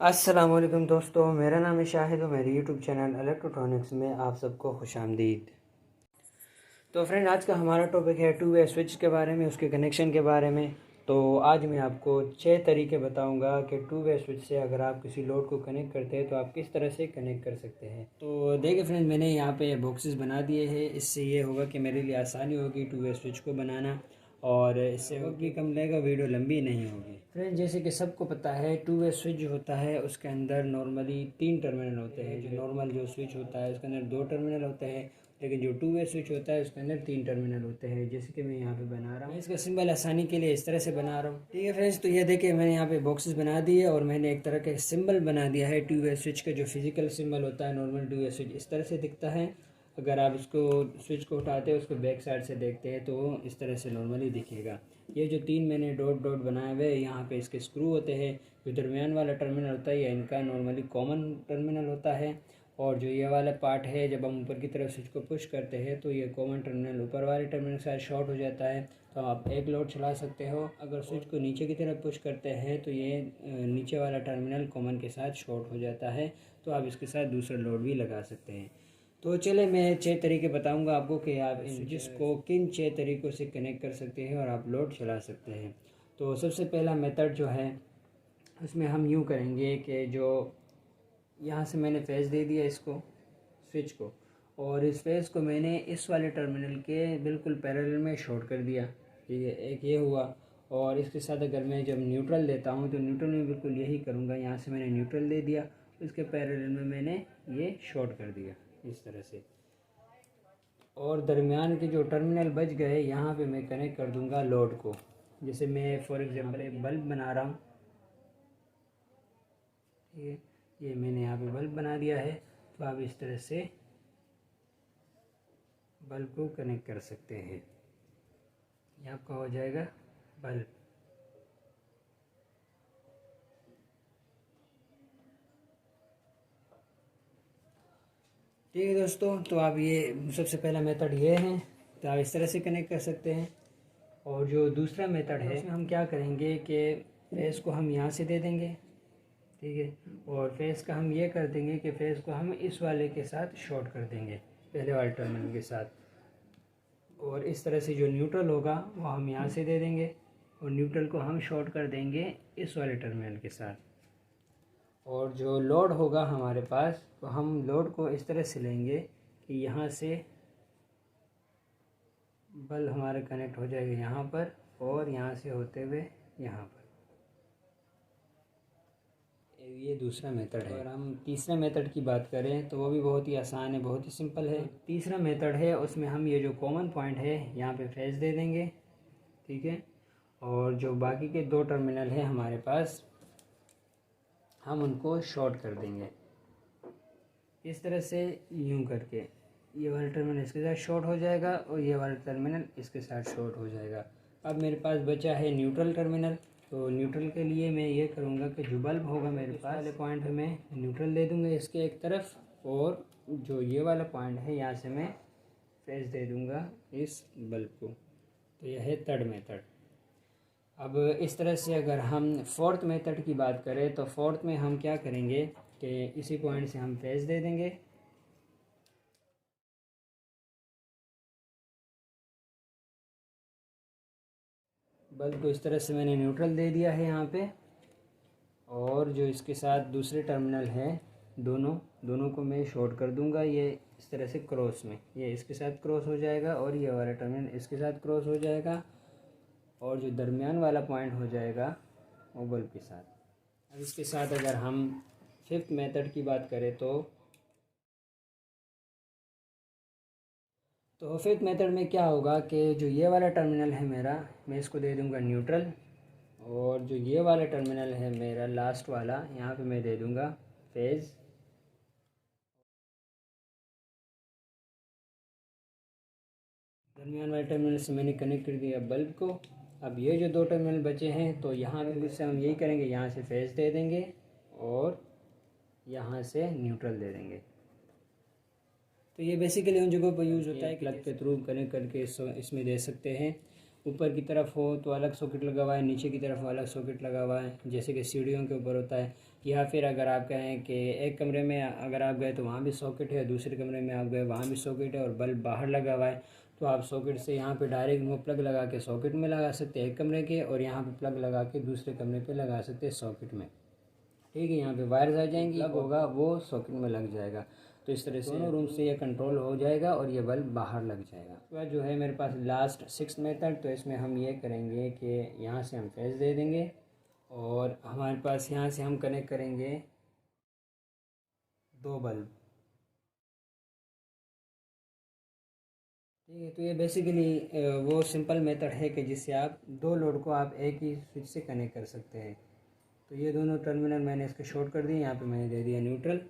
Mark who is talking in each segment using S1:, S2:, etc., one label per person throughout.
S1: अस्सलाम वालेकुम दोस्तों, मेरा नाम है शाहिद और मेरे यूट्यूब चैनल इलेक्ट्रॉनिक्स में आप सबको खुशामदीद। तो फ्रेंड, आज का हमारा टॉपिक है टू वे स्विच के बारे में, उसके कनेक्शन के बारे में। तो आज मैं आपको 6 तरीके बताऊंगा कि टू वे स्विच से अगर आप किसी लोड को कनेक्ट करते हैं तो आप किस तरह से कनेक्ट कर सकते हैं। तो देखिए फ्रेंड, मैंने यहाँ पे बॉक्सेस बना दिए हैं। इससे ये होगा कि मेरे लिए आसानी होगी टू वे स्विच को बनाना और इससे वक्त भी कम लगेगा, वीडियो लंबी नहीं होगी। फ्रेंड, जैसे कि सबको पता है टू वे स्विच जो होता है उसके अंदर नॉर्मली 3 टर्मिनल होते हैं। जो नॉर्मल जो स्विच होता है उसके अंदर 2 टर्मिनल होते हैं, लेकिन जो टू वे स्विच होता है उसके अंदर 3 टर्मिनल होते हैं। जैसे कि मैं यहाँ पे बना रहा हूँ, मैं इसका सिंबल आसानी के लिए इस तरह से बना रहा हूँ। ठीक है फ्रेंड्स, तो ये देखिए मैंने यहाँ पे बॉक्सेस बना दिए और मैंने एक तरह का सिंबल बना दिया है। टू वे स्विच का जो फिजिकल सिंबल होता है, नॉर्मल टू वे स्विच इस तरह से दिखता है। अगर आप इसको स्विच को उठाते हैं, उसको बैक साइड से देखते हैं तो इस तरह से नॉर्मली दिखेगा। ये जो 3 मैंने डॉट डॉट बनाए हुए यहाँ पे इसके स्क्रू होते हैं। जो दरमियान वाला टर्मिनल होता है ये इनका नॉर्मली कॉमन टर्मिनल होता है, और जो ये वाला पार्ट है जब हम ऊपर की तरफ स्विच को पुश करते हैं तो ये कॉमन टर्मिनल ऊपर वाले टर्मिनल के साथ शॉर्ट हो जाता है, तो आप एक लोड चला सकते हो। अगर स्विच को नीचे की तरफ पुश करते हैं तो ये नीचे वाला टर्मिनल कॉमन के साथ शॉर्ट हो जाता है, तो आप इसके साथ दूसरा लोड भी लगा सकते हैं। तो चले मैं 6 तरीके बताऊंगा आपको कि आप इन स्विचेस को किन 6 तरीक़ों से कनेक्ट कर सकते हैं और आप लोड चला सकते हैं। तो सबसे पहला मेथड जो है उसमें हम यूँ करेंगे कि जो यहाँ से मैंने फेस दे दिया इसको स्विच को, और इस फेस को मैंने इस वाले टर्मिनल के बिल्कुल पैरेलल में शॉर्ट कर दिया। ठीक है, एक ये हुआ। और इसके साथ अगर मैं जब न्यूट्रल देता हूँ तो न्यूट्रल में बिल्कुल यही करूँगा। यहाँ से मैंने न्यूट्रल दे दिया, इसके पैरेलल में मैंने ये शॉर्ट कर दिया इस तरह से। और दरमियान के जो टर्मिनल बच गए यहाँ पे मैं कनेक्ट कर दूँगा लोड को। जैसे मैं फॉर एग्जांपल एक बल्ब बना रहा हूँ, ये मैंने यहाँ पे बल्ब बना दिया है, तो आप इस तरह से बल्ब को कनेक्ट कर सकते हैं। ये आपका हो जाएगा बल्ब। ठीक है दोस्तों, तो आप ये सबसे पहला मेथड ये है, तो आप इस तरह से कनेक्ट कर सकते हैं। और जो दूसरा मेथड है उसमें हम क्या करेंगे कि फेस को हम यहाँ से दे देंगे। ठीक है, और फेस का हम ये कर देंगे कि फेस को हम इस वाले के साथ शॉर्ट कर देंगे, पहले वाले टर्मिनल के साथ। और इस तरह से जो न्यूट्रल होगा वो हम यहाँ से दे देंगे, और न्यूट्रल को हम शॉर्ट कर देंगे इस वाले टर्मिनल के साथ। और जो लोड होगा हमारे पास, तो हम लोड को इस तरह से लेंगे कि यहाँ से बल्ब हमारा कनेक्ट हो जाएगा यहाँ पर, और यहाँ से होते हुए यहाँ पर। ये दूसरा मेथड है। अगर हम तीसरे मेथड की बात करें तो वो भी बहुत ही आसान है, बहुत ही सिंपल है। तीसरा मेथड है उसमें हम ये जो कॉमन पॉइंट है यहाँ पे फेस दे देंगे। ठीक है, और जो बाकी के 2 टर्मिनल हैं हमारे पास, हम उनको शॉर्ट कर देंगे इस तरह से, यूं करके। ये वाला टर्मिनल इसके साथ शॉर्ट हो जाएगा और ये वाला टर्मिनल इसके साथ शॉर्ट हो जाएगा। अब मेरे पास बचा है न्यूट्रल टर्मिनल। तो न्यूट्रल के लिए मैं ये करूँगा कि जो बल्ब होगा मेरे पास वाले पॉइंट पे मैं न्यूट्रल दे दूँगा इसके एक तरफ, और जो ये वाला पॉइंट है यहाँ से मैं फेस दे दूँगा इस बल्ब को। तो यह है थर्ड मेथड। अब इस तरह से अगर हम फोर्थ मेथड की बात करें तो फोर्थ में हम क्या करेंगे कि इसी पॉइंट से हम फेस दे देंगे। बल्ब को इस तरह से मैंने न्यूट्रल दे दिया है यहाँ पे, और जो इसके साथ दूसरे टर्मिनल है दोनों को मैं शॉर्ट कर दूंगा। ये इस तरह से क्रॉस में, ये इसके साथ क्रॉस हो जाएगा और ये वाला टर्मिनल इसके साथ क्रॉस हो जाएगा, और जो दरमियान वाला पॉइंट हो जाएगा वो बल्ब के साथ। अब इसके साथ अगर हम फिफ्थ मेथड की बात करें तो फिफ्थ मेथड में क्या होगा कि जो ये वाला टर्मिनल है मेरा, मैं इसको दे दूंगा न्यूट्रल, और जो ये वाला टर्मिनल है मेरा लास्ट वाला, यहाँ पे मैं दे दूंगा फेज़। दरमियान वाले टर्मिनल से मैंने कनेक्ट कर दिया बल्ब को। अब ये जो 2 टर्मिनल बचे हैं तो यहाँ पे से हम यही करेंगे, यहाँ से फेज़ दे देंगे और यहाँ से न्यूट्रल दे देंगे। तो ये बेसिकली उन जगहों पर यूज़ होता है, प्लग के थ्रू कनेक्ट करके इसमें दे सकते हैं। ऊपर की तरफ हो तो अलग सॉकेट लगा हुआ है, नीचे की तरफ अलग सॉकेट लगा हुआ है, जैसे कि सीढ़ियों के ऊपर होता है। या फिर अगर आप कहें कि एक कमरे में अगर आप गए तो वहाँ भी सॉकेट है, दूसरे कमरे में आप गए वहाँ भी सॉकेट है और बल्ब बाहर लगा हुआ है, तो आप सॉकेट से यहाँ पे डायरेक्ट वो प्लग लगा के सॉकेट में लगा सकते हैं एक कमरे के, और यहाँ पे प्लग लगा के दूसरे कमरे पे लगा सकते हैं सॉकेट में। ठीक है, यहाँ पे वायर्स आ जाएंगी, प्लग होगा वो सॉकेट में लग जाएगा। तो इस तरह से दोनों रूम से ये कंट्रोल हो जाएगा और ये बल्ब बाहर लग जाएगा। उसके बाद जो है मेरे पास लास्ट 6th मेथड, तो इसमें हम ये करेंगे कि यहाँ से हम फेस दे देंगे और हमारे पास यहाँ से हम कनेक्ट करेंगे 2 बल्ब। ठीक है, तो ये बेसिकली वो सिंपल मेथड है कि जिससे आप 2 लोड को आप एक ही स्विच से कनेक्ट कर सकते हैं। तो ये दोनों टर्मिनल मैंने इसके शॉर्ट कर दिए, यहाँ पे मैंने दे दिया न्यूट्रल,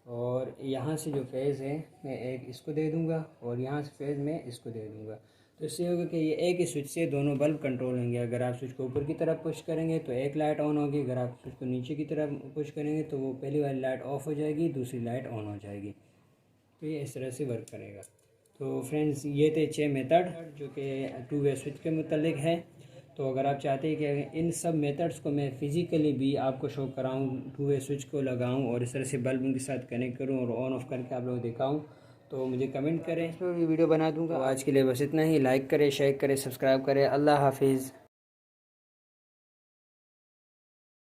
S1: और यहाँ से जो फेज़ है मैं एक इसको दे दूँगा और यहाँ से फेज़ मैं इसको दे दूँगा। तो इससे होगा कि ये एक ही स्विच से दोनों बल्ब कंट्रोल होंगे। अगर आप स्विच को ऊपर की तरफ पुश करेंगे तो एक लाइट ऑन होगी, अगर आप स्विच को नीचे की तरफ पुश करेंगे तो वो पहली वाली लाइट ऑफ हो जाएगी, दूसरी लाइट ऑन हो जाएगी। तो ये इस तरह से वर्क करेगा। तो फ्रेंड्स, ये थे 6 मेथड जो कि 2 वे स्विच के मुतालिक है। तो अगर आप चाहते हैं कि इन सब मेथड्स को मैं फ़िज़िकली भी आपको शो कराऊं, 2 वे स्विच को लगाऊं और इस तरह से बल्ब उनके साथ कनेक्ट करूं और ऑन ऑफ करके आप लोगों को दिखाऊं, तो मुझे कमेंट करें, इस पर भी वीडियो बना दूंगा। तो आज के लिए बस इतना ही। लाइक करें, शेयर करें, सब्सक्राइब करें। अल्लाह हाफिज़।